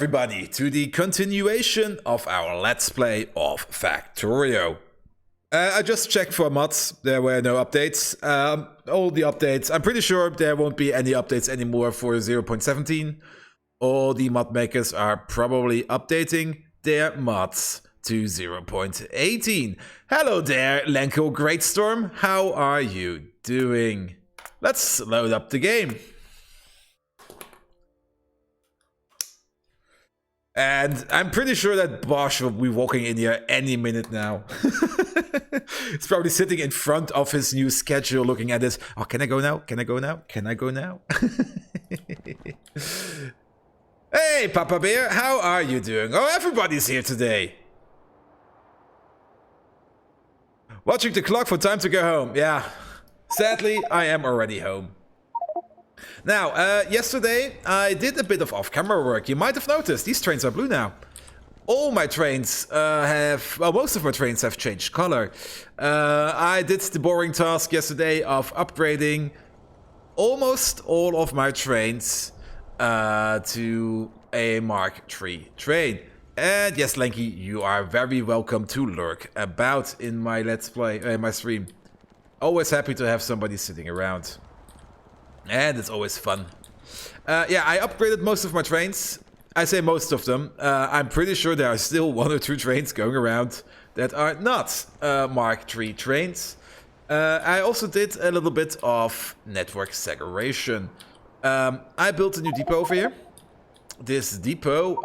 Everybody to the continuation of our Let's Play of Factorio. I just checked for mods, there were no updates. All the updates, I'm pretty sure there won't be any updates anymore for 0.17. All the mod makers are probably updating their mods to 0.18. Hello there, Lenko Greatstorm, how are you doing? Let's load up the game. And I'm pretty sure that Bosch will be walking in here any minute now. He's probably sitting in front of his new schedule looking at this. Oh, can I go now? Can I go now? Can I go now? Hey, Papa Bear, how are you doing? Oh, everybody's here today. Watching the clock for time to go home. Yeah, sadly, I am already home. Now, yesterday I did a bit of off-camera work. You might have noticed, these trains are blue now. All my trains most of my trains have changed color. I did the boring task yesterday of upgrading almost all of my trains to a Mark III train. And yes, Lanky, you are very welcome to lurk about in my Let's Play, my stream. Always happy to have somebody sitting around. And it's always fun. Yeah, I upgraded most of my trains. I say most of them. I'm pretty sure there are still 1 or 2 trains going around that are not Mark III trains. I also did a little bit of network segregation. I built a new depot over here. This depot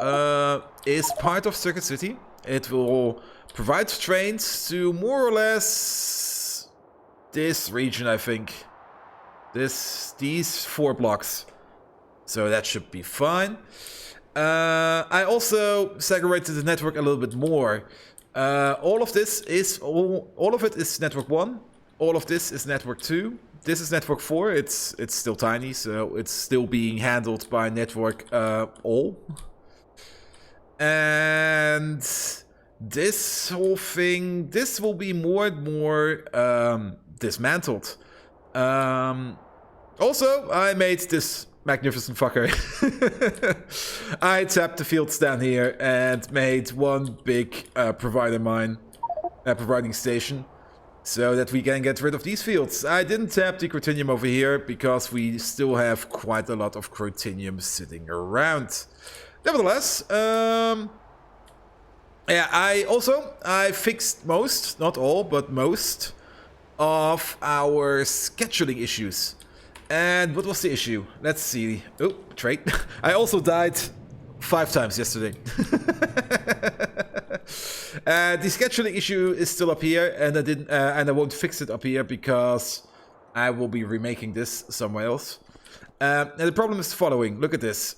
is part of Circuit City. It will provide trains to more or less this region, I think. These 4 blocks. So that should be fine. I also segregated the network a little bit more. All of it is network 1. All of this is network 2. This is network 4. It's still tiny, so it's still being handled by network all. And this whole thing, this will be more and more dismantled. Also, I made this magnificent fucker. I tapped the fields down here and made one big providing station so that we can get rid of these fields. I didn't tap the Crotinium over here because we still have quite a lot of Crotinium sitting around. Nevertheless, yeah, I fixed most, not all, but most of our scheduling issues. And what was the issue? Let's see. Oh, trade. I also died 5 times yesterday. The scheduling issue is still up here, and I won't fix it up here because I will be remaking this somewhere else. And the problem is the following. Look at this.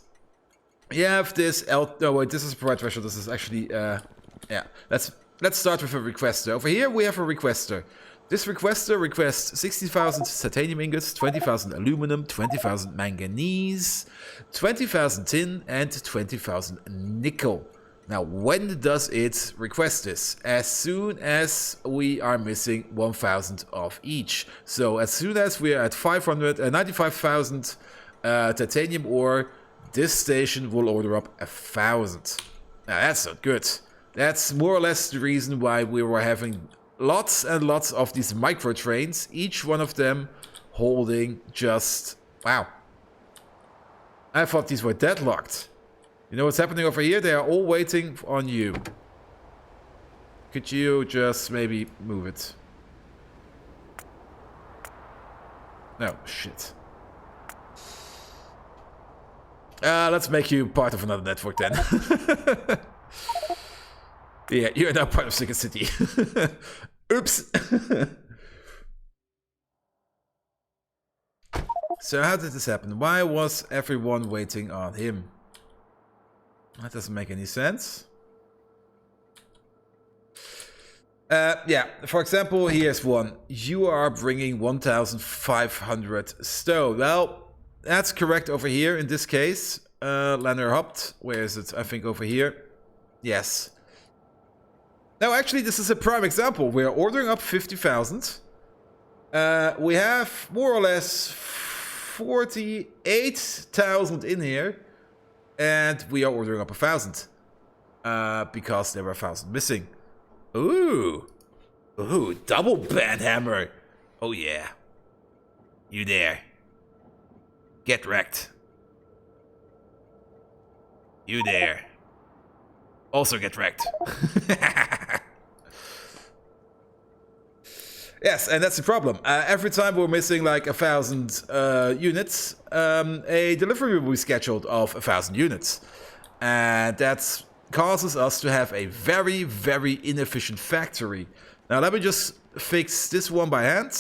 You have this no wait, this is a provide threshold. This is actually yeah. Let's start with a requester. Over here we have a requester. This requester requests 60,000 titanium ingots, 20,000 aluminum, 20,000 manganese, 20,000 tin, and 20,000 nickel. Now, when does it request this? As soon as we are missing 1,000 of each. So, as soon as we are at 595,000 titanium ore, this station will order up 1,000. Now, that's not good. That's more or less the reason why we were having lots and lots of these micro trains, each one of them holding just... Wow. I thought these were deadlocked. You know what's happening over here? They are all waiting on you. Could you just maybe move it? No, shit. Let's make you part of another network then. Yeah, you are now part of Circuit City. Oops. So how did this happen? Why was everyone waiting on him? That doesn't make any sense. Yeah, for example, here's one. You are bringing 1,500 stone. Well, that's correct over here in this case. Lanner Hopt. Where is it? I think over here. Yes. Now, actually, this is a prime example. We're ordering up 50,000. We have more or less 48,000 in here. And we are ordering up 1,000. Because there were 1,000 missing. Ooh. Ooh, double band hammer. Oh yeah. You there. Get wrecked. You there. Also get wrecked. Yes, and that's the problem. Every time we're missing like 1,000 units, a delivery will be scheduled of 1,000 units. And that causes us to have a very, very inefficient factory. Now let me just fix this one by hand.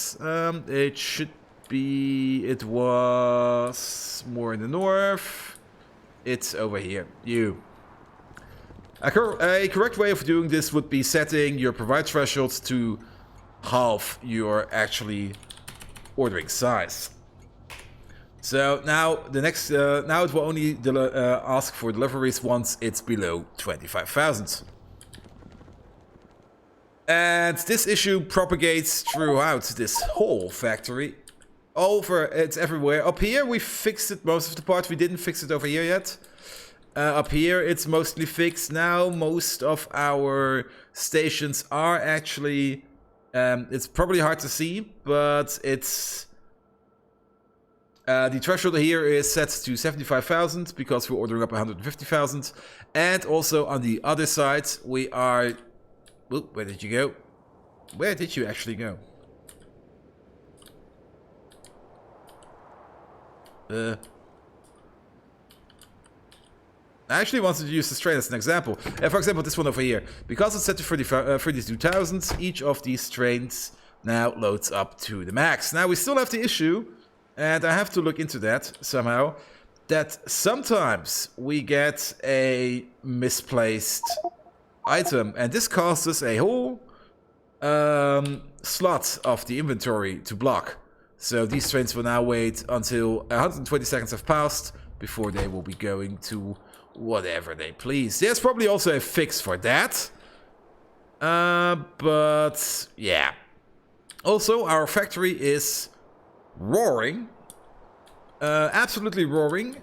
It should be... It was more in the north. It's over here. You. A correct way of doing this would be setting your provide thresholds to half your actually ordering size. So now the next now it will only ask for deliveries once it's below 25,000. And this issue propagates throughout this whole factory. It's everywhere. Up here we fixed it most of the part. We didn't fix it over here yet. Up here it's mostly fixed now. Most of our stations are actually... it's probably hard to see, but it's... the threshold here is set to 75,000 because we're ordering up 150,000. And also on the other side, we are... Oop, where did you go? Where did you actually go? I actually wanted to use this train as an example. For example, this one over here. Because it's set to 32,000, each of these trains now loads up to the max. Now we still have the issue, and I have to look into that somehow, that sometimes we get a misplaced item, and this causes a whole slot of the inventory to block. So these trains will now wait until 120 seconds have passed before they will be going to whatever they please. There's probably also a fix for that. But yeah. Also, our factory is roaring. Absolutely roaring.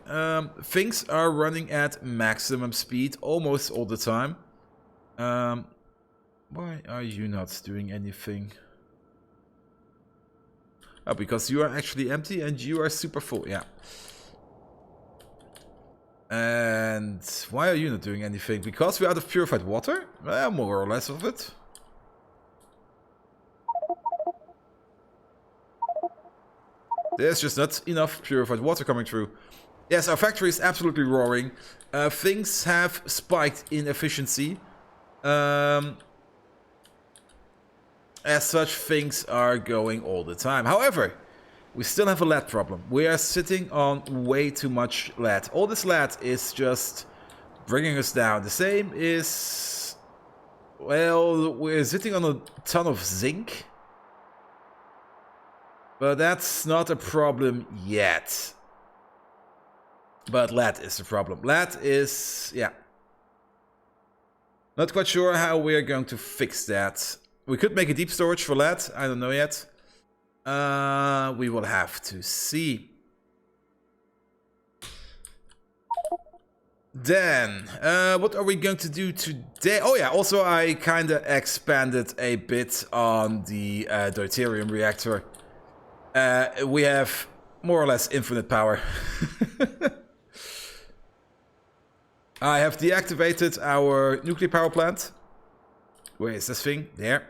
Things are running at maximum speed almost all the time. Why are you not doing anything? Oh, because you are actually empty and you are super full, yeah. And why are you not doing anything? Because we're out of purified water? Well, more or less of it. There's just not enough purified water coming through. Yes, our factory is absolutely roaring. Things have spiked in efficiency. As such, things are going all the time. However, we still have a lead problem. We are sitting on way too much lead. All this lead is just bringing us down. The same is... Well, we're sitting on a ton of zinc. But that's not a problem yet. But lead is the problem. Lead is... yeah. Not quite sure how we're going to fix that. We could make a deep storage for lead. I don't know yet. We will have to see. Then, what are we going to do today? Oh yeah, also I kind of expanded a bit on the deuterium reactor. We have more or less infinite power. I have deactivated our nuclear power plant. Where is this thing? There.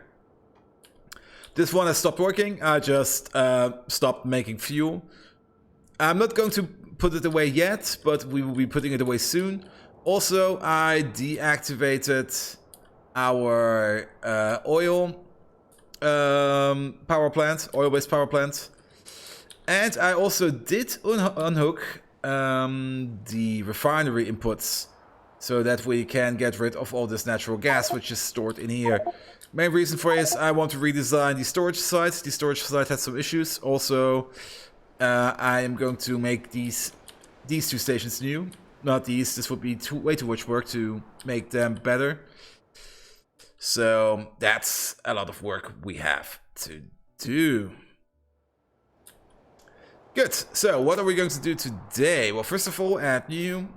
This one has stopped working. I just stopped making fuel. I'm not going to put it away yet, but we will be putting it away soon. Also, I deactivated our oil power plant, oil-based power plant. And I also did unhook the refinery inputs so that we can get rid of all this natural gas which is stored in here. Main reason for it is I want to redesign the storage site. The storage site had some issues. Also, I am going to make these two stations new. Not these. This would be way too much work to make them better. So that's a lot of work we have to do. Good. So what are we going to do today? Well, first of all, add new.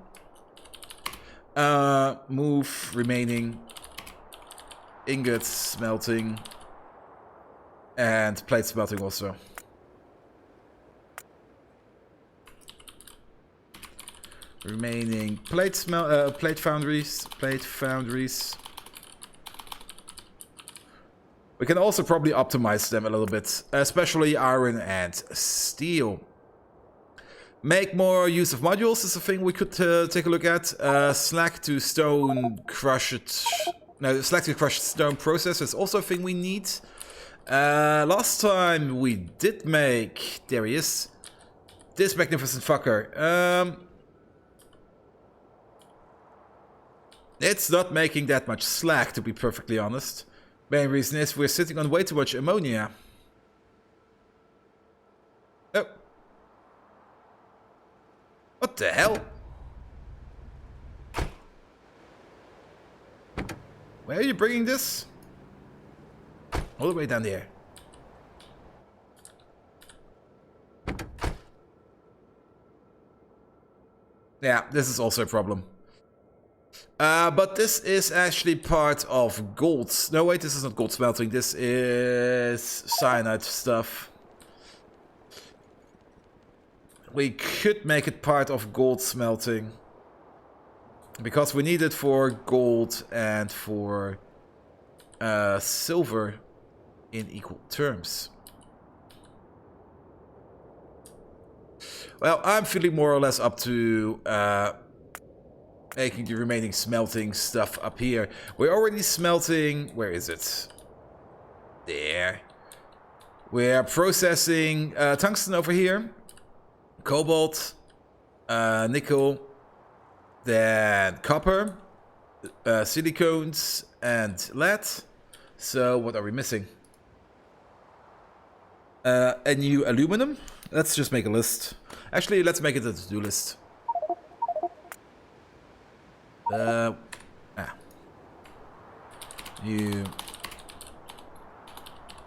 Move remaining ingots smelting and plate smelting also. Remaining plate foundries. We can also probably optimize them a little bit, especially iron and steel. Make more use of modules is a thing we could take a look at. Slag to crushed stone process is also a thing we need. Last time we did make, there he is, this magnificent fucker. It's not making that much slag, to be perfectly honest. Main reason is we're sitting on way too much ammonia. Oh. What the hell? Where are you bringing this? All the way down there. Yeah, this is also a problem. But this is actually part of gold. No, wait, this is not gold smelting. This is cyanide stuff. We could make it part of gold smelting. Because we need it for gold and for silver in equal terms. Well, I'm feeling more or less up to making the remaining smelting stuff up here. We're already smelting... Where is it? There. We're processing tungsten over here. Cobalt. Nickel. Then copper. Silicones. And lead. So what are we missing? A new aluminum. Let's just make a list. Actually, let's make it a to-do list. New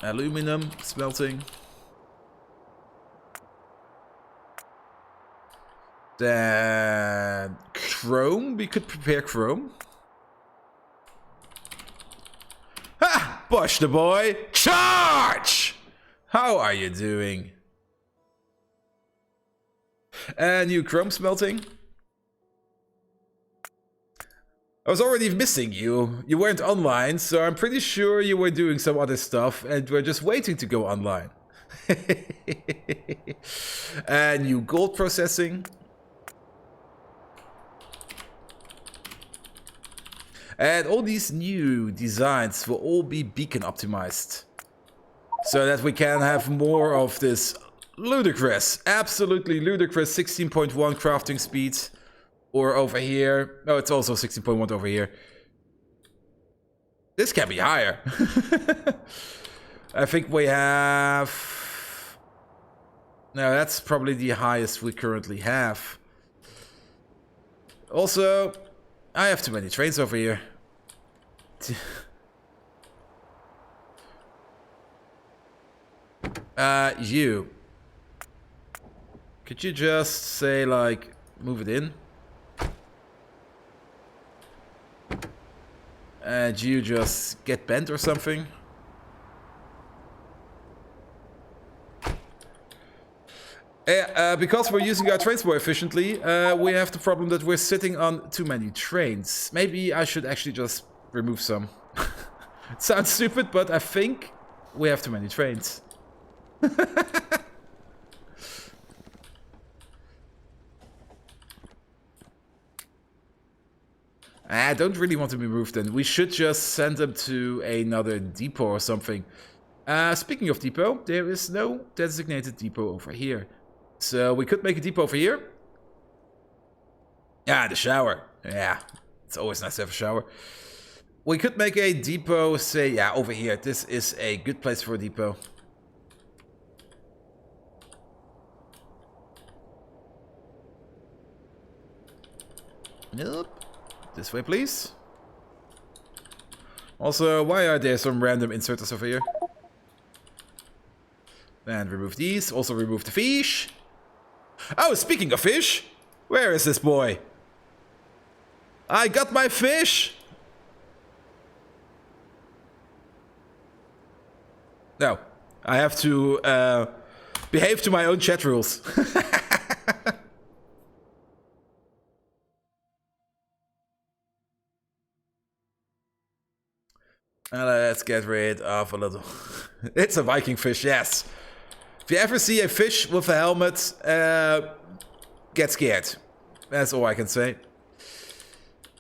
aluminum smelting. Then chrome. We could prepare chrome. Ha! Push the boy. Charge! How are you doing? New chrome smelting. I was already missing you. You weren't online, so I'm pretty sure you were doing some other stuff and we're just waiting to go online. New gold processing. And all these new designs will all be beacon optimized. So that we can have more of this ludicrous, absolutely ludicrous 16.1 crafting speed. Or over here. Oh, it's also 16.1 over here. This can be higher. I think we have... No, that's probably the highest we currently have. Also, I have too many trains over here. You. Could you just say, like, move it in? And you just get bent or something? Because we're using our trains more efficiently, we have the problem that we're sitting on too many trains. Maybe I should actually just remove some. It sounds stupid, but I think we have too many trains. I don't really want to be moved then. We should just send them to another depot or something. Speaking of depot, there is no designated depot over here. So we could make a depot over here. Yeah, the shower. Yeah, it's always nice to have a shower. We could make a depot, say, yeah, over here. This is a good place for a depot. Nope. This way, please. Also, why are there some random inserters over here? And remove these. Also remove the fish. Oh, speaking of fish, where is this boy? I got my fish! No, I have to behave to my own chat rules. Let's get rid of a little... It's a Viking fish, yes. If you ever see a fish with a helmet, get scared. That's all I can say.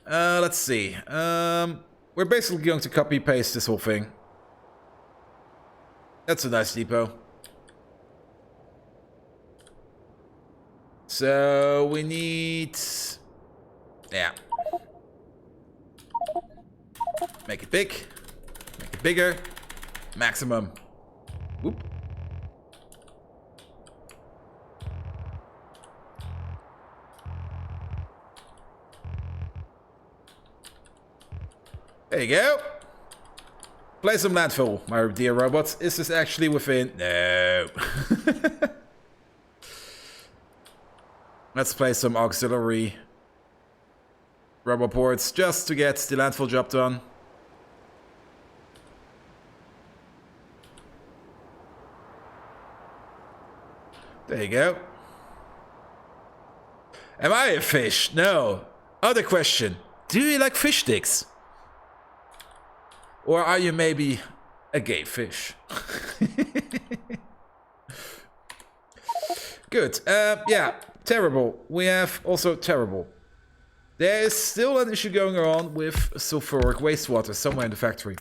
Let's see. We're basically going to copy-paste this whole thing. That's a nice depot. So we need... Yeah. Make it big. Make it bigger. Maximum. Whoop. There you go. Play some landfill, my dear robots. Is this actually within? No. Let's play some auxiliary robot ports just to get the landfill job done. There you go. Am I a fish? No. Other question. Do you like fish sticks? Or are you maybe a gay fish? Good. Yeah. Terrible. We have also terrible. There is still an issue going on with sulfuric wastewater somewhere in the factory.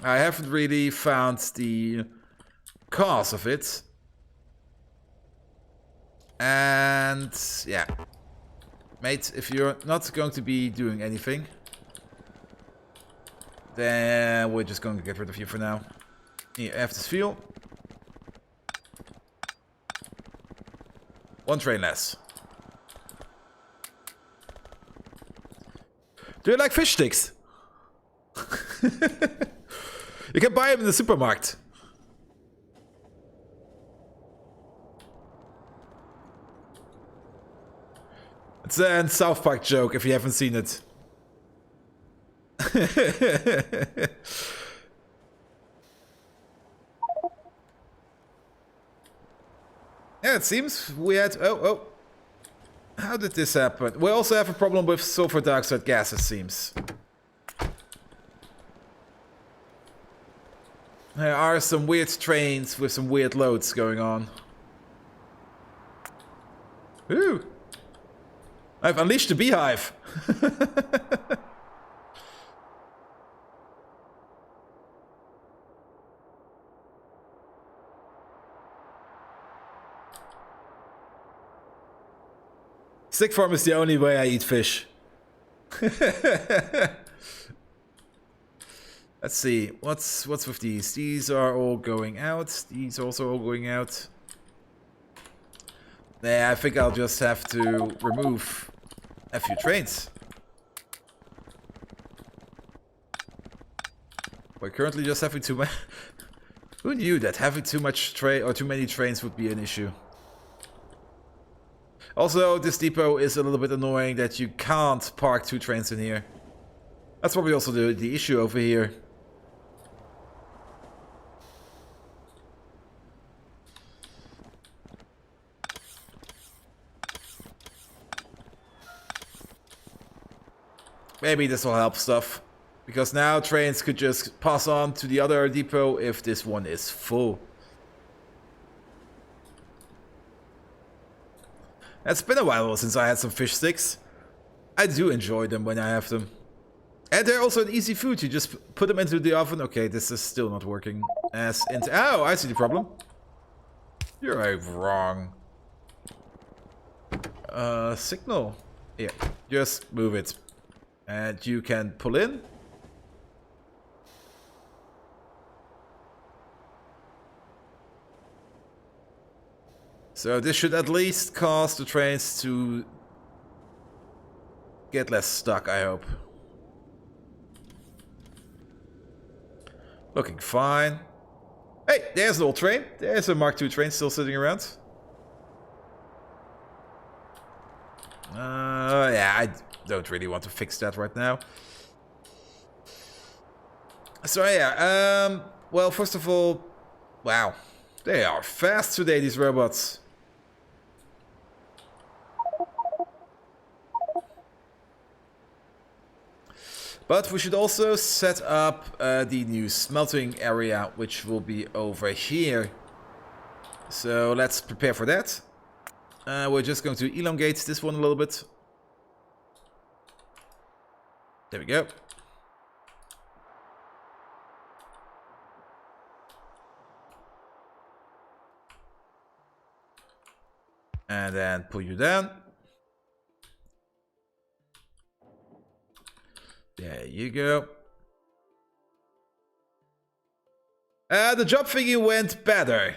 I haven't really found the cause of it. And yeah, mate, if you're not going to be doing anything, then we're just going to get rid of you for now. Here, I have this fuel. One train less. Do you like fish sticks? You can buy them in the supermarket. It's a South Park joke if you haven't seen it. Yeah, it seems we had... Oh. How did this happen? We also have a problem with sulfur dioxide gas, it seems. There are some weird trains with some weird loads going on. Ooh! I've unleashed the beehive! Stick farm is the only way I eat fish. Let's see, what's with these? These are all going out. These also all going out. Yeah, I think I'll just have to remove a few trains. We're currently just having too many. Who knew that having too many trains would be an issue? Also, this depot is a little bit annoying that you can't park 2 trains in here. That's probably also the issue over here. Maybe this will help stuff. Because now trains could just pass on to the other depot if this one is full. It's been a while since I had some fish sticks. I do enjoy them when I have them. And they're also an easy food. You just put them into the oven. Okay, this is still not working. Oh, I see the problem. You're wrong. Signal. Yeah, just move it. And you can pull in. So this should at least cause the trains to get less stuck, I hope. Looking fine. Hey, there's an old train. There's a Mark II train still sitting around. Yeah, don't really want to fix that right now. So yeah, well, first of all, wow, they are fast today, these robots. But we should also set up the new smelting area, which will be over here. So let's prepare for that. We're just going to elongate this one a little bit. There we go. And then pull you down. There you go. The job thingy went better.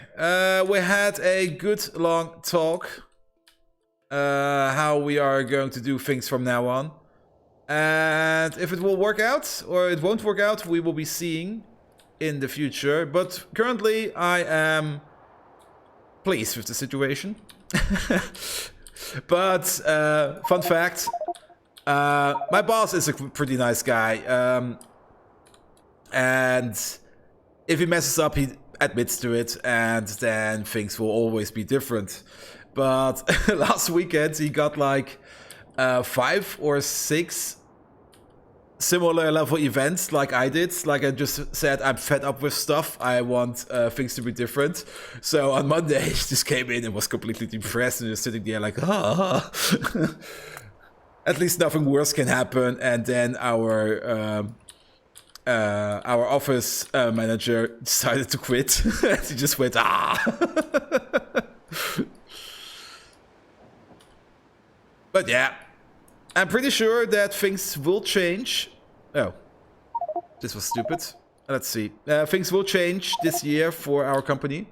We had a good long talk. How we are going to do things from now on. And if it will work out or it won't work out, we will be seeing in the future. But currently, I am pleased with the situation. But fun fact, my boss is a pretty nice guy. And if he messes up, he admits to it, and then things will always be different. But last weekend, he got like 5 or 6 similar level events like I did. Like I just said, I'm fed up with stuff. I want things to be different. So on Monday, he just came in and was completely depressed and just sitting there like, ah. At least nothing worse can happen. And then our office manager decided to quit. He just went, ah. But yeah, I'm pretty sure that things will change. Oh, this was stupid. Let's see. Things will change this year for our company.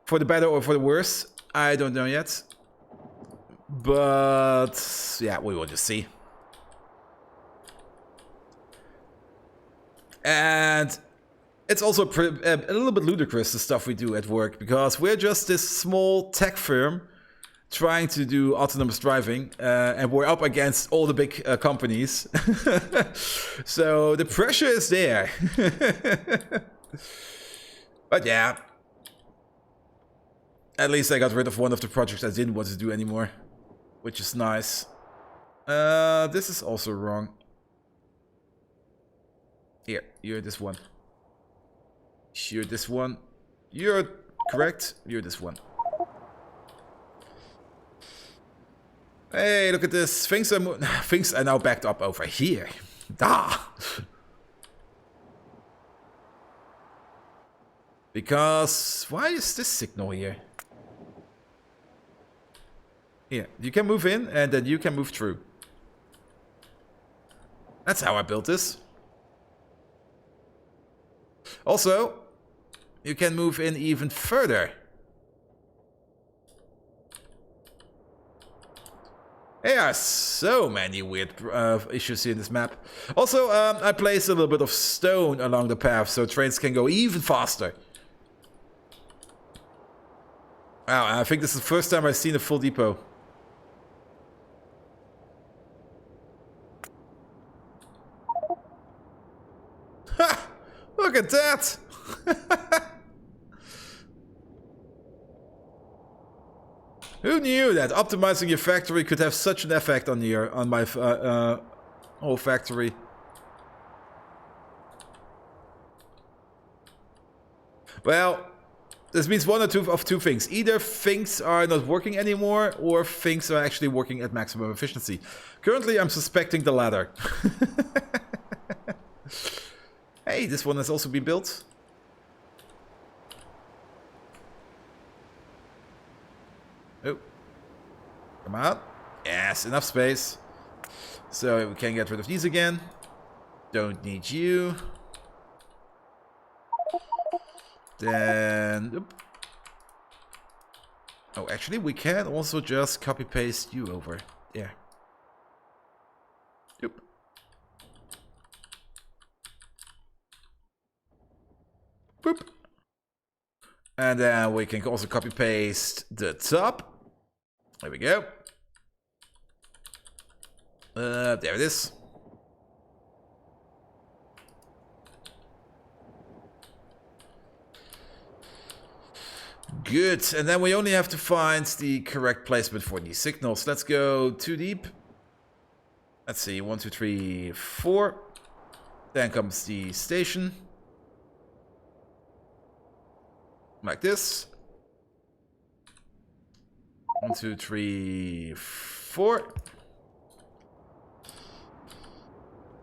For the better or for the worse, I don't know yet. But yeah, we will just see. And it's also a little bit ludicrous, the stuff we do at work, because we're just this small tech firm trying to do autonomous driving, and we're up against all the big companies. So the pressure is there. But yeah, at least I got rid of one of the projects I didn't want to do anymore, which is nice. This is also wrong. Here, you're this one. You're this one. You're correct. You're this one. Hey, look at this. Things are now backed up over here. Ah. Because why is this signal here? Here, you can move in and then you can move through. That's how I built this. Also, you can move in even further. There are so many weird issues here in this map. Also, I placed a little bit of stone along the path so trains can go even faster. Wow, I think this is the first time I've seen a full depot. Ha! Look at that! Who knew that optimizing your factory could have such an effect on my whole factory? Well, this means one or two of two things. Either things are not working anymore, or things are actually working at maximum efficiency. Currently, I'm suspecting the latter. Hey, this one has also been built. Oh, come on. Yes, enough space. So we can get rid of these again. Don't need you. Then... Oop. Oh, actually, we can also just copy-paste you over. Yeah. Oop. Boop. And then we can also copy-paste the top. There we go. There it is. Good, and then we only have to find the correct placement for these signals. Let's go too deep. Let's see, 1, 2, 3, 4. Then comes the station. Like this. 1, 2, 3, 4.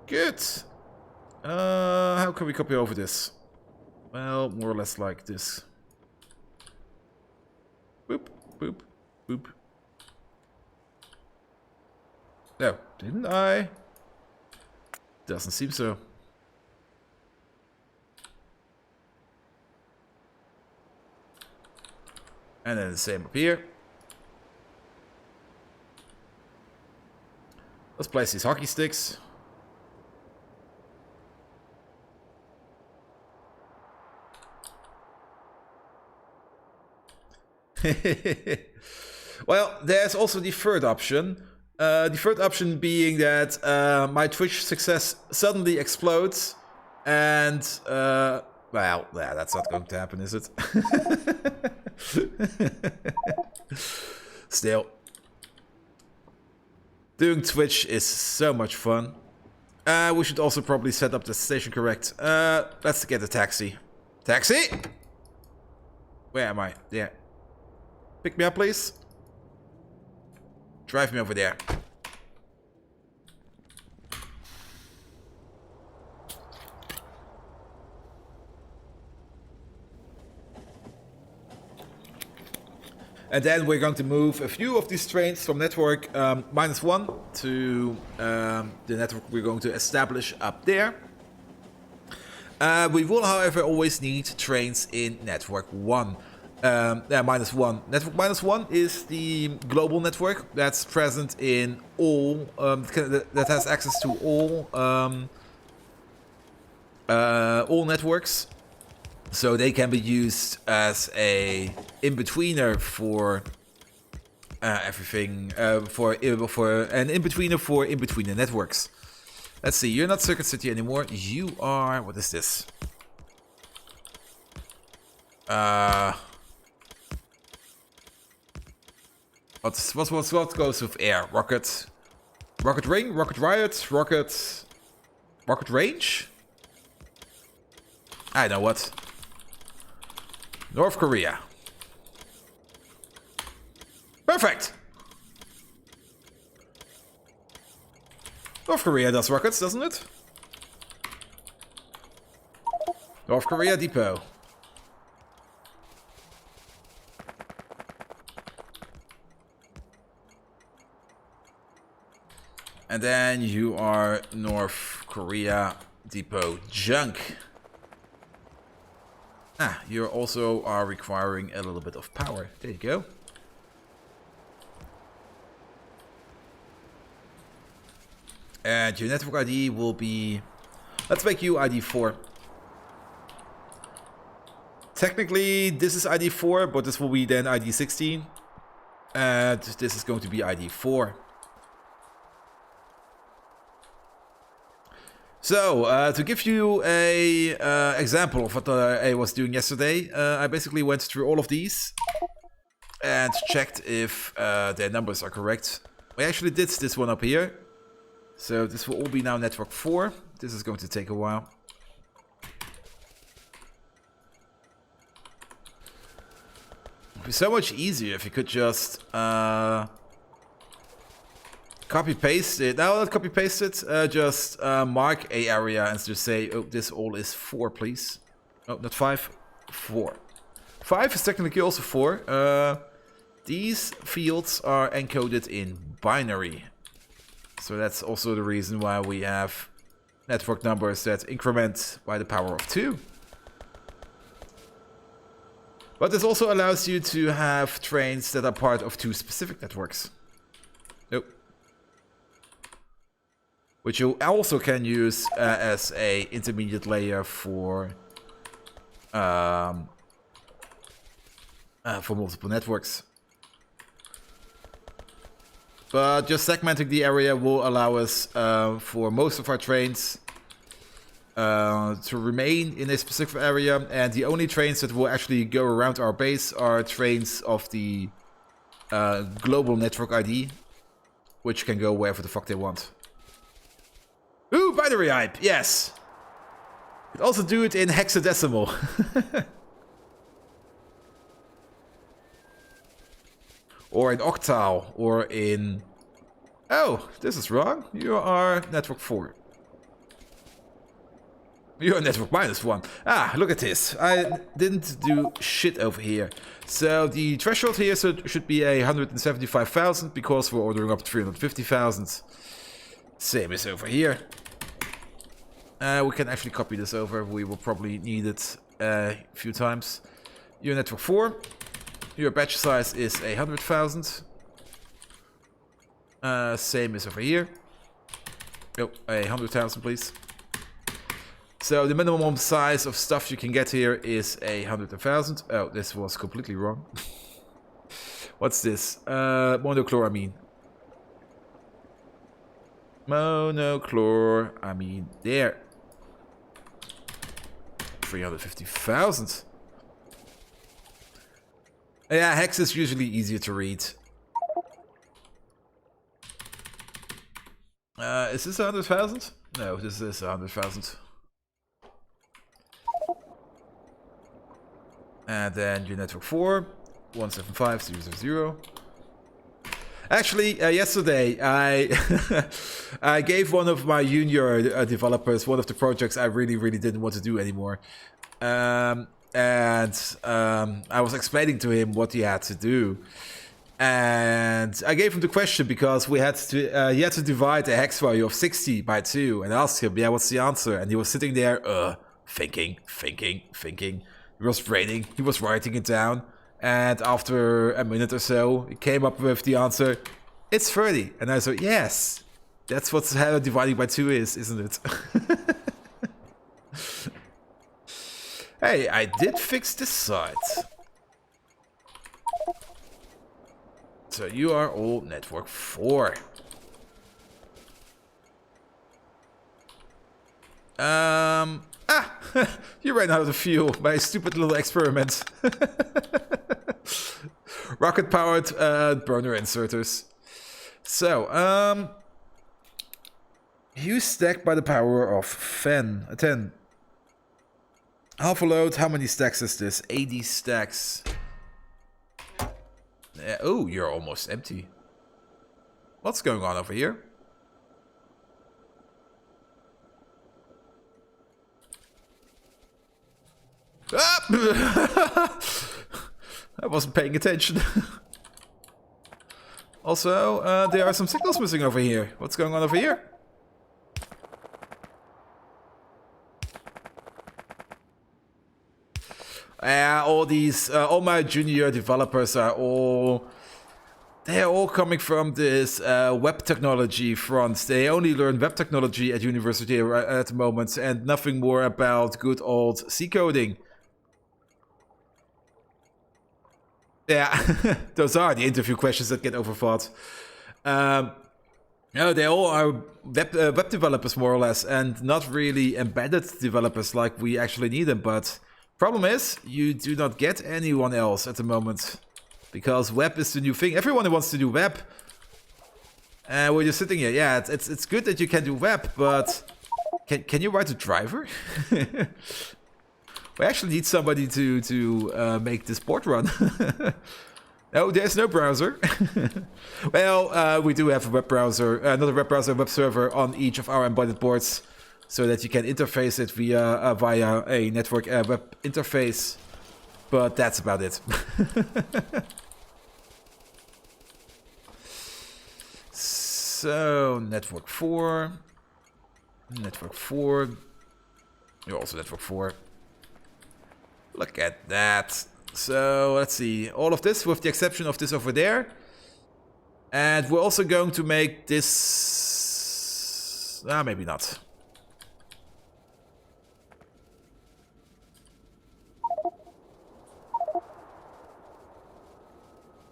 Good. How can we copy over this? Well, more or less like this. Boop, boop, boop. No, didn't I? Doesn't seem so. And then the same up here. Let's place these hockey sticks. Well, there's also the third option. The third option being that my Twitch success suddenly explodes, and well, yeah, that's not going to happen, is it? Still, doing Twitch is so much fun. We should also probably set up the station correct. Let's get a taxi. Taxi! Where am I? Yeah. Pick me up, please. Drive me over there. And then we're going to move a few of these trains from network -1 to the network we're going to establish up there. We will, however, always need trains in network 1. -1. Network -1 is the global network that's present in all, that has access to all networks. So they can be used as a in-betweener for everything, for an in-betweener for in-betweener networks. Let's see, you're not Circuit City anymore. You are, what is this? What goes with air? Rocket Ring? Rocket Riot? Rocket Range? I know what. North Korea. Perfect! North Korea does rockets, doesn't it? North Korea Depot. And then you are North Korea Depot Junk. Ah, you also are requiring a little bit of power. There you go. And your network ID will be... Let's make you ID 4. Technically, this is ID 4, but this will be then ID 16. And this is going to be ID 4. So, to give you a example of what I was doing yesterday, I basically went through all of these and checked if their numbers are correct. We actually did this one up here. So this will all be now network 4. This is going to take a while. It would be so much easier if you could just copy paste it. No, not copy paste it. Just mark a area and just say, oh, this all is 4, please. Oh, not 5, 4. 5 is technically also 4. These fields are encoded in binary. So that's also the reason why we have network numbers that increment by the power of 2. But this also allows you to have trains that are part of 2 specific networks. Nope. Which you also can use as a intermediate layer for multiple networks. But just segmenting the area will allow us for most of our trains to remain in a specific area. And the only trains that will actually go around our base are trains of the global network ID, which can go wherever the fuck they want. Ooh, binary hype, yes! You could also do it in hexadecimal. Or in octal, or in... Oh, this is wrong. You are network 4. You're network -1. Ah, look at this. I didn't do shit over here. So the threshold here should be 175,000 because we're ordering up 350,000. Same as over here. We can actually copy this over. We will probably need it a few times. You're network 4. Your batch size is 100,000. Same as over here. Oh, 100,000, please. So the minimum size of stuff you can get here is 100,000. Oh, this was completely wrong. What's this? Monochloramine. Monochloramine. There. 350,000. Yeah, hex is usually easier to read. Is this 100,000? No, this is 100,000. And then your network 4, 175,000. Actually, yesterday I I gave one of my junior developers one of the projects I really didn't want to do anymore. I was explaining to him what he had to do. And I gave him the question because he had to divide a hex value of 60 by 2. And I asked him, yeah, what's the answer? And he was sitting there, thinking. It was raining, he was writing it down. And after a minute or so, he came up with the answer, it's 30. And I said, yes, that's what dividing by 2 is, isn't it? Hey, I did fix this side. So you are all network 4. You ran out of fuel by a stupid little experiment. Rocket-powered burner inserters. So, you stack by the power of 10. Half a load, how many stacks is this? 80 stacks. Oh, you're almost empty. What's going on over here? Ah! I wasn't paying attention. Also, there are some signals missing over here. What's going on over here? All my junior developers are they're all coming from this web technology front. They only learn web technology at university at the moment and nothing more about good old C coding. Yeah, those are the interview questions that get overthought. No, they all are web developers more or less, and not really embedded developers like we actually need them. But problem is, you do not get anyone else at the moment, because web is the new thing. Everyone wants to do web, and we're just sitting here. Yeah, it's good that you can do web, but can you write a driver? We actually need somebody to make this port run. No, there's no browser. Well, we do have a web browser, not a web browser, a web server on each of our embedded boards, so that you can interface it via a network web interface. But that's about it. So, network 4. Network 4. You're also network 4. Look at that. So, let's see. All of this, with the exception of this over there. And we're also going to make this... maybe not.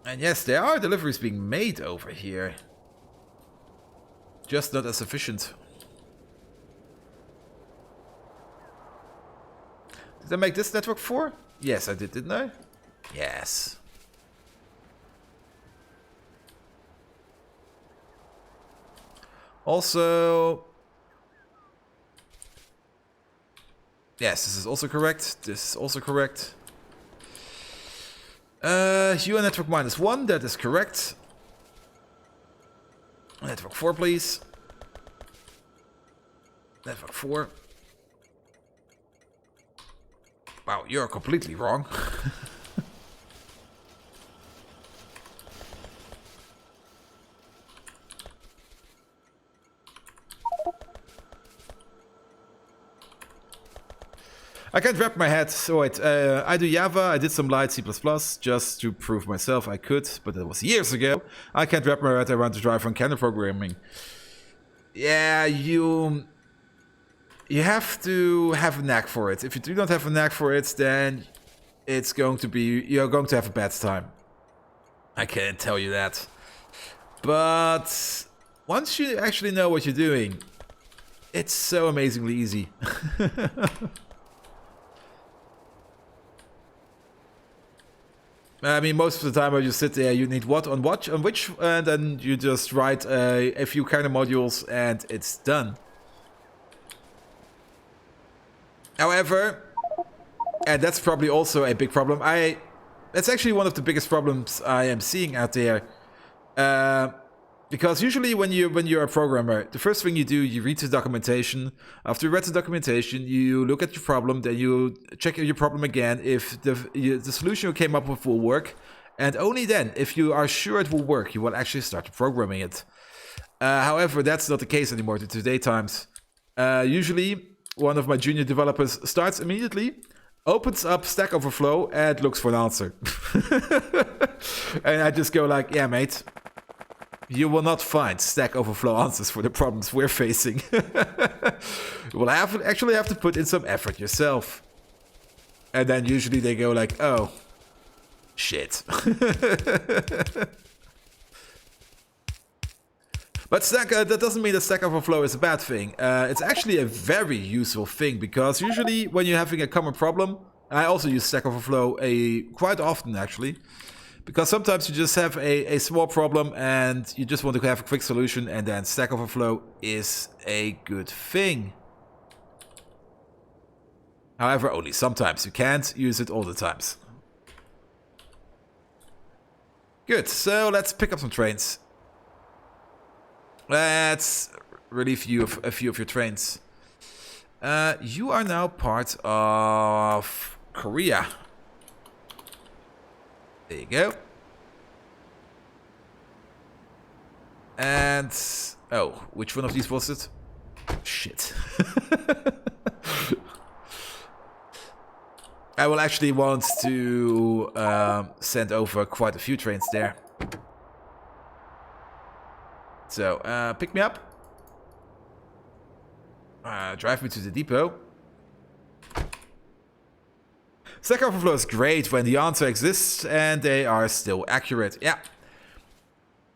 And yes, there are deliveries being made over here. Just not as efficient. Did I make this network 4? Yes, I did, didn't I? Yes. Also... Yes, this is also correct. This is also correct. You are network -1, that is correct. Network 4, please. Network 4. Wow, you're completely wrong. I can't wrap my head. So wait, I do Java, I did some light C++ just to prove myself I could, but that was years ago. I can't wrap my head around to drive on Cannon programming. Yeah, you have to have a knack for it. If you do not have a knack for it, then it's going to be, you're going to have a bad time. I can't tell you that. But once you actually know what you're doing, it's so amazingly easy. I mean, most of the time when you sit there, you need what on which, and then you just write a few kernel modules and it's done. However, and that's probably also a big problem. That's actually one of the biggest problems I am seeing out there. Because usually when you're a programmer, the first thing you do, you read the documentation. After you read the documentation, you look at your problem, then you check your problem again if the solution you came up with will work. And only then, if you are sure it will work, you will actually start programming it. However, that's not the case anymore in today's times. Usually, one of my junior developers starts immediately, opens up Stack Overflow, and looks for an answer. And I just go like, yeah, mate. You will not find Stack Overflow answers for the problems we're facing. You will actually have to put in some effort yourself. And then usually they go like, oh, shit. But that doesn't mean that Stack Overflow is a bad thing. It's actually a very useful thing, because usually when you're having a common problem, I also use Stack Overflow quite often actually. Because sometimes you just have a small problem and you just want to have a quick solution, and then Stack Overflow is a good thing. However, only sometimes. You can't use it all the times. Good, so let's pick up some trains. Let's relieve you of a few of your trains. You are now part of Korea. There you go. And... oh, which one of these was it? Shit. I will actually want to send over quite a few trains there. So, pick me up. Drive me to the depot. Stack Overflow is great when the answer exists and they are still accurate. Yeah.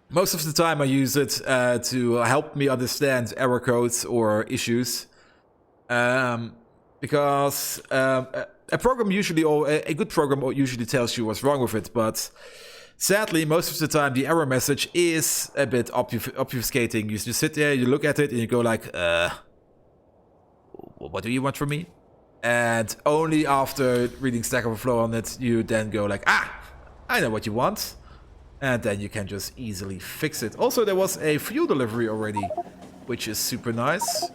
Most of the time I use it to help me understand error codes or issues. Because a program usually, or a good program usually tells you what's wrong with it, but sadly, most of the time the error message is a bit obfuscating. You just sit there, you look at it, and you go like, what do you want from me? And only after reading Stack Overflow on it, you then go like, I know what you want. And then you can just easily fix it. Also, there was a fuel delivery already, which is super nice.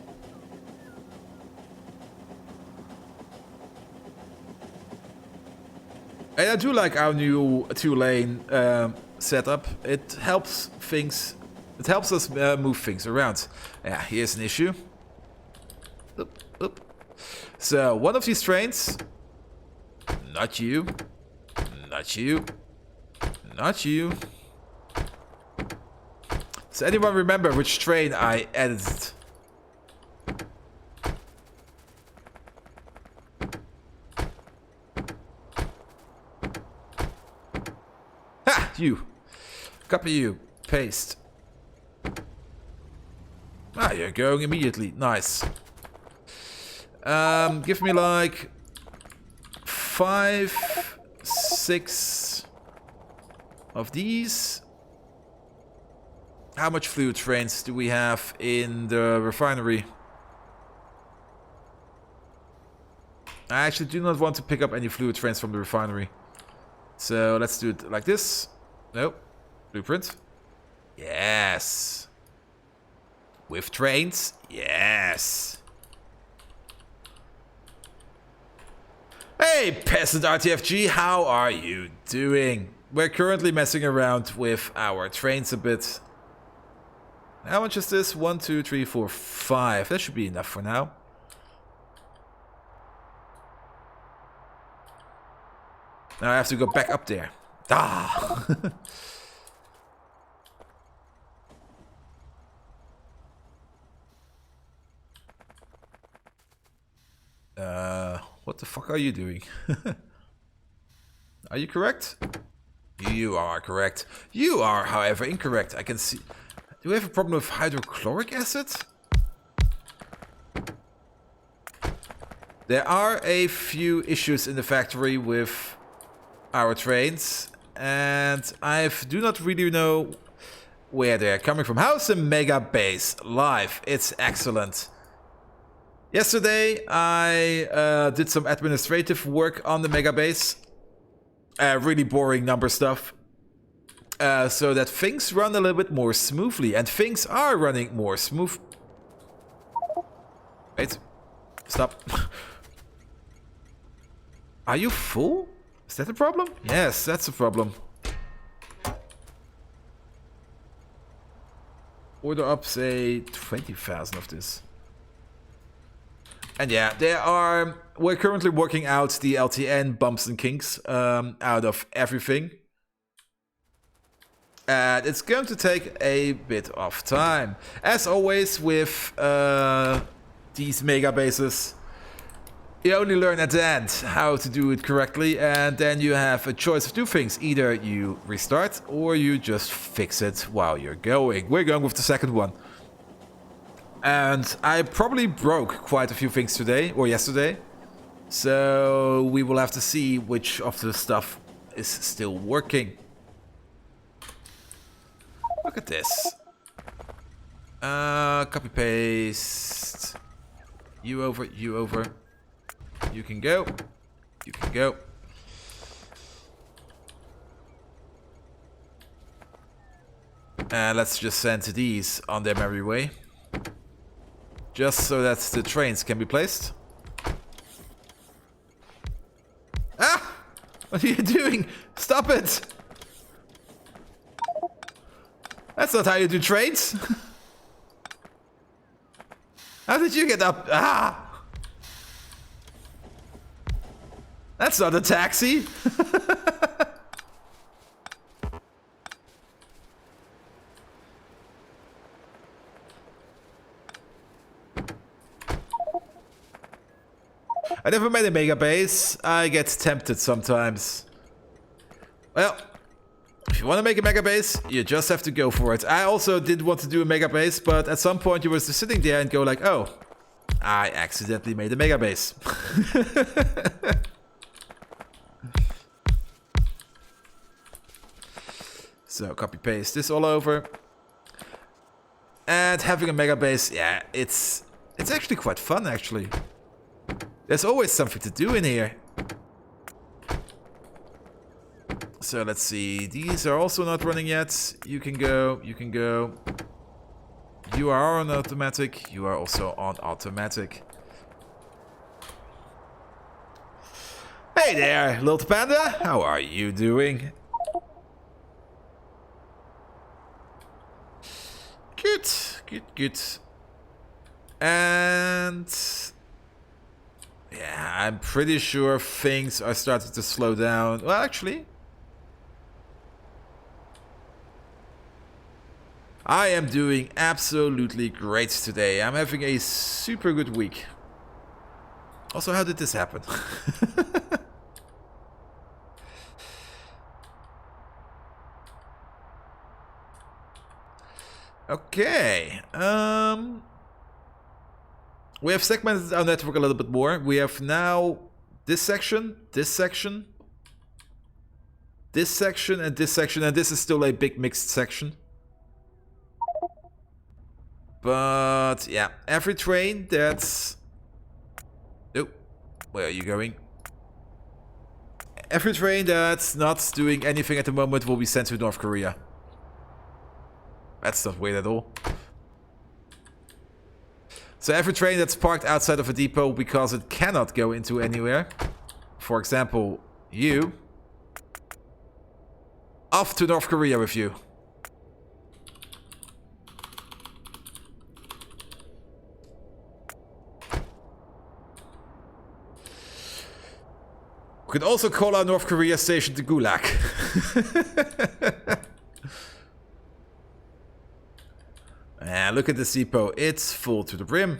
And I do like our new 2-lane setup. It helps things. It helps us move things around. Yeah, here's an issue. Oop, oop. So, one of these trains, not you, not you, not you. Does anyone remember which train I edited? Ha! You. Copy you. Paste. they're going immediately. Nice. Give me like 5, 6 of these. How much fluid trains do we have in the refinery? I actually do not want to pick up any fluid trains from the refinery. So let's do it like this. Nope. Blueprint. Yes. With trains. Yes. Hey, Peasant RTFG, how are you doing? We're currently messing around with our trains a bit. How much is this? 1, 2, 3, 4, 5. That should be enough for now. Now I have to go back up there. Ah! What the fuck are you doing? Are you correct? You are correct. You are, however, incorrect. I can see... Do we have a problem with hydrochloric acid? There are a few issues in the factory with our trains, and I do not really know where they're coming from. How's the mega base live? It's excellent. Yesterday I did some administrative work on the mega base. Really boring number stuff. So that things run a little bit more smoothly, and things are running more smooth. Wait, stop. Are you full? Is that a problem? Yes, that's a problem. Order up, say, 20,000 of this. And yeah, we're currently working out the LTN bumps and kinks out of everything. And it's going to take a bit of time. As always with these mega bases, you only learn at the end how to do it correctly, and then you have a choice of two things. Either you restart or you just fix it while you're going. We're going with the second one. And I probably broke quite a few things today or yesterday. So we will have to see which of the stuff is still working. Look at this. Copy paste. You over, you over. You can go. You can go. And let's just send these on their merry way. Just so that the trains can be placed. Ah! What are you doing? Stop it! That's not how you do trains. How did you get up? Ah! That's not a taxi. I never made a mega base. I get tempted sometimes. Well, if you want to make a mega base, you just have to go for it. I also did want to do a mega base, but at some point you were just sitting there and go like, oh, I accidentally made a mega base. So copy paste this all over. And having a mega base, yeah, it's actually quite fun actually. There's always something to do in here. So let's see, these are also not running yet. You can go, you can go. You are on automatic, you are also on automatic. Hey there, little panda, how are you doing? Good, good, good. And yeah, I'm pretty sure things are starting to slow down. Well, actually, I am doing absolutely great today. I'm having a super good week. Also, how did this happen? Okay. We have segmented our network a little bit more. We have now this section, this section, this section, and this section, and this is still a big mixed section. But yeah, every train that's... Oh, where are you going? Every train that's not doing anything at the moment will be sent to North Korea. That's not weird at all. So every train that's parked outside of a depot because it cannot go into anywhere. For example, you. Off to North Korea with you. We could also call our North Korea station the Gulag. And look at this depot. It's full to the brim.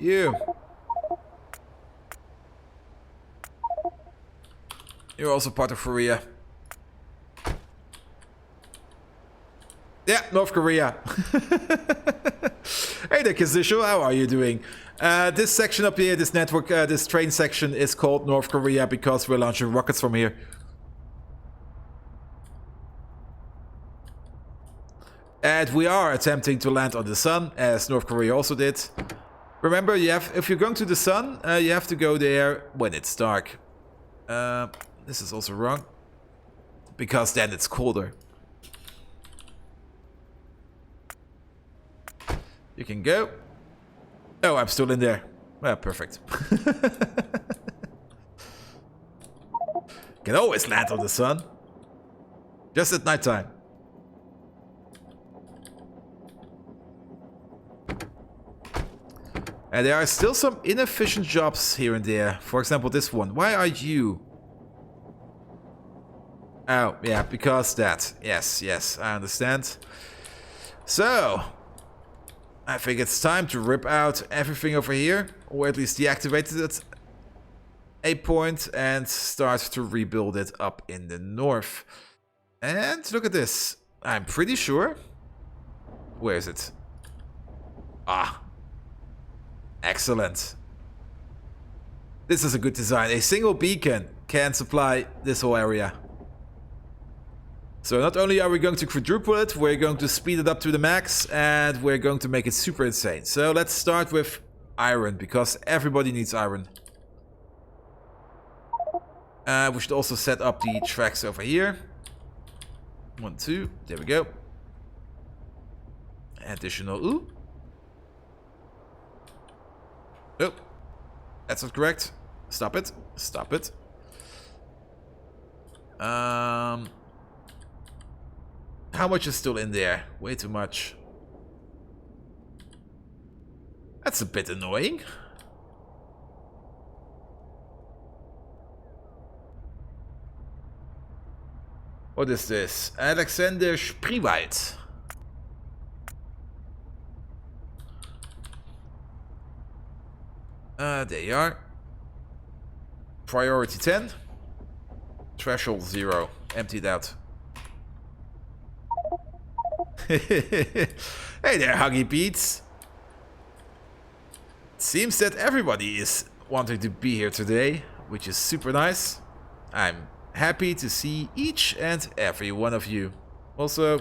You. You're also part of Korea. Yeah, North Korea. Hey there, Kazisho. How are you doing? This section up here, this network, this train section is called North Korea because we're launching rockets from here. And we are attempting to land on the sun, as North Korea also did. Remember, if you're going to the sun, you have to go there when it's dark. This is also wrong. Because then it's colder. You can go. Oh, I'm still in there. Well, perfect. Can always land on the sun. Just at nighttime. And there are still some inefficient jobs here and there. For example, this one. Why are you? Oh, yeah, because that. Yes, I understand. So, I think it's time to rip out everything over here. Or at least deactivate it at a point and start to rebuild it up in the north. And look at this. I'm pretty sure. Where is it? Ah. Excellent. This is a good design. A single beacon can supply this whole area. So not only are we going to quadruple it, we're going to speed it up to the max, and we're going to make it super insane. So let's start with iron, because everybody needs iron. We should also set up the tracks over here. 1, 2, there we go. Additional, ooh. Nope. That's not correct. Stop it. Stop it. How much is still in there? Way too much. That's a bit annoying. What is this? Alexander Spriewald. There you are. Priority 10. Threshold 0. Emptied out. Hey there, Huggy Beats. It seems that everybody is wanting to be here today, which is super nice. I'm happy to see each and every one of you. Also,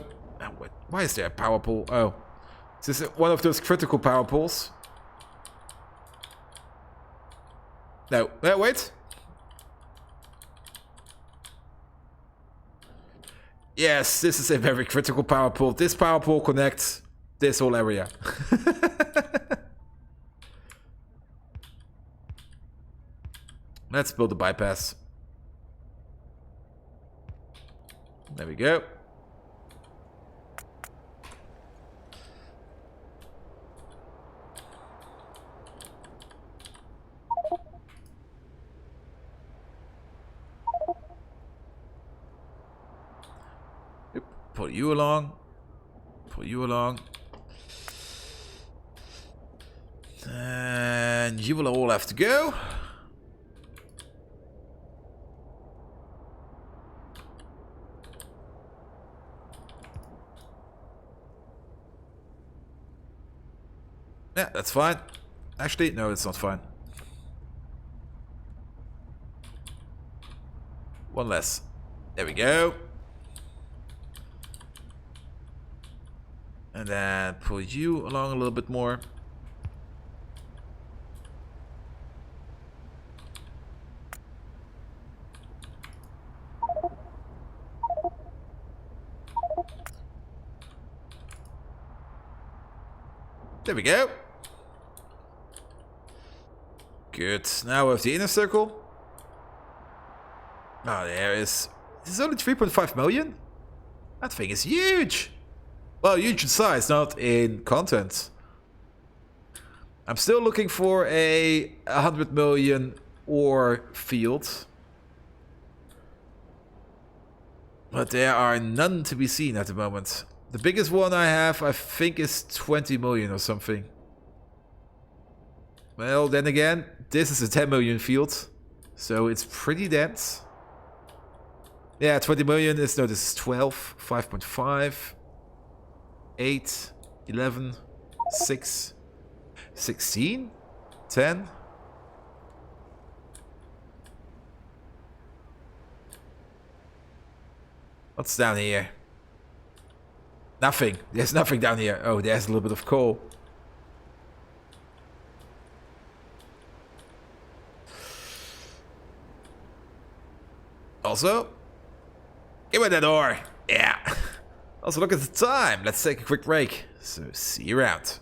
why is there a power pole? Oh, is this one of those critical power poles? No, wait. Yes, this is a very critical power pole. This power pole connects this whole area. Let's build a bypass. There we go. Pull you along. Pull you along. And you will all have to go. Yeah, that's fine. Actually, no, it's not fine. One less. There we go. And then pull you along a little bit more. There we go. Good. Now we have the inner circle. Oh, there is. This is only 3.5 million? That thing is huge. Well, huge in size, not in content. I'm still looking for a 100 million ore field. But there are none to be seen at the moment. The biggest one I have, I think, is 20 million or something. Well, then again, this is a 10 million field. So it's pretty dense. Yeah, 20 million is, no, this is 12, 5.5, 8, 11, 6, 16, 10. What's down here? Nothing. There's nothing down here. Oh, there's a little bit of coal. Also, give me that ore. Yeah. Also, look at the time. Let's take a quick break. So, see you around.